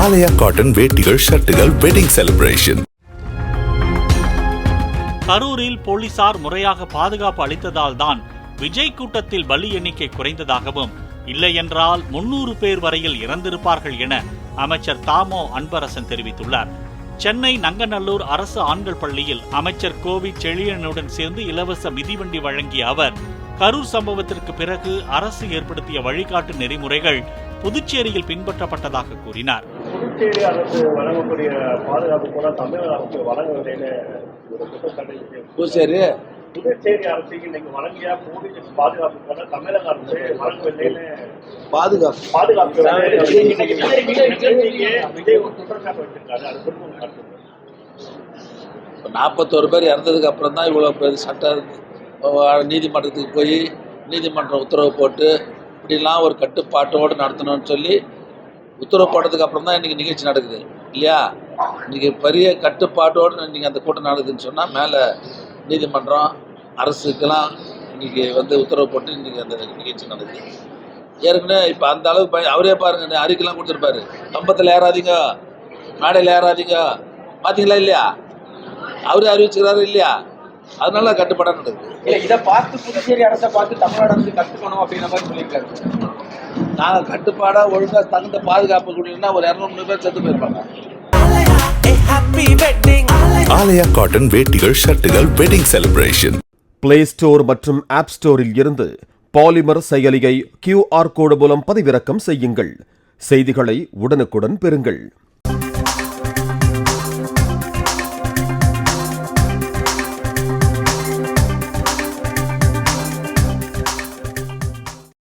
ஆலயா cotton வேட்டிகள் ஷர்ட்டுகள் wedding celebration. கரூரில் போலீசார் முறையாக பாதுகாப்பு அளித்ததால் தான் விஜய் கூட்டத்தில் பலி எண்ணிக்கை குறைந்ததாகவும், இல்லையென்றால் 300 பேர் வரையில் இறந்திருப்பார்கள் என அமைச்சர் தாமோ அன்பரசன் தெரிவித்துள்ளார். சென்னை நங்கநல்லூர் அரசு ஆண்கள் பள்ளியில் அமைச்சர் கோவி செழியனுடன் சேர்ந்து இலவச மிதிவண்டி வழங்கிய அவர், கரூர் சம்பவத்திற்கு பிறகு அரசு ஏற்படுத்திய வழிகாட்டு நெறிமுறைகள் புதுச்சேரியில் பின்பற்றப்பட்டதாக கூறினார். புதுச்சேரி அரசு வழங்கக்கூடிய பாதுகாப்பு கூட தமிழக அரசு வழங்கவில்லைன்னு புதுச்சேரி அரசு இன்னைக்கு வழங்கிய போலீஸ் பாதுகாப்பு கூட தமிழக அரசு வழங்கவில்லைன்னு பாதுகாப்பு விஜய் குற்றச்சாட்டு வச்சிருக்காரு. அது குறித்து 41 பேர் இறந்ததுக்கு அப்புறம் தான் இவ்வளவு பேர் சட்ட நீதிமன்றத்துக்கு போய் நீதிமன்றம் உத்தரவு போட்டு இப்படிலாம் ஒரு கட்டுப்பாட்டோடு நடத்தணும்னு சொல்லி உத்தரவு போட்டதுக்கு அப்புறம் தான் இன்றைக்கி நிகழ்ச்சி நடக்குது இல்லையா. இன்றைக்கி பெரிய கட்டுப்பாட்டோடு இன்றைக்கி அந்த கூட்டம் நடக்குதுன்னு சொன்னால் மேலே நீதிமன்றம் அரசுக்கெல்லாம் இன்றைக்கி உத்தரவு போட்டு இன்றைக்கி அந்த நிகழ்ச்சி நடக்குது. ஏற்கனவே இப்போ அந்த அளவுக்கு அவரே பாருங்க அறிக்கைலாம் கொடுத்துருப்பாரு, கம்பத்தில் ஏறாதீங்க, மேடையில் ஏறாதீங்க, பார்த்தீங்களா இல்லையா, அவரே அறிவிச்சுக்கிறாரு இல்லையா. அதனால கட்டுப்பாடாக நடக்குது. இதை பார்த்து புதுச்சேரி அரசை பார்த்து தமிழ்நாடு அரசு கற்றுக்கணும் அப்படின்ற மாதிரி சொல்லியிருக்காரு. நாங்கள் கட்டுப்பாடாக ஒழுங்காக தகுந்த பாதுகாப்பு கொடுக்கணும்னா ஒரு 200 பேர் செத்து போயிருப்பாங்க. ஆலயா காட்டன் வேட்டிகள் ஷர்ட்டுகள் வெட்டிங் செலிப்ரேஷன். பிளே ஸ்டோர் மற்றும் ஆப் ஸ்டோரில் இருந்து பாலிமர் செயலியை QR கோடு மூலம் பதிவிறக்கம் செய்யுங்கள். செய்திகளை உடனுக்குடன் பெறுங்கள்.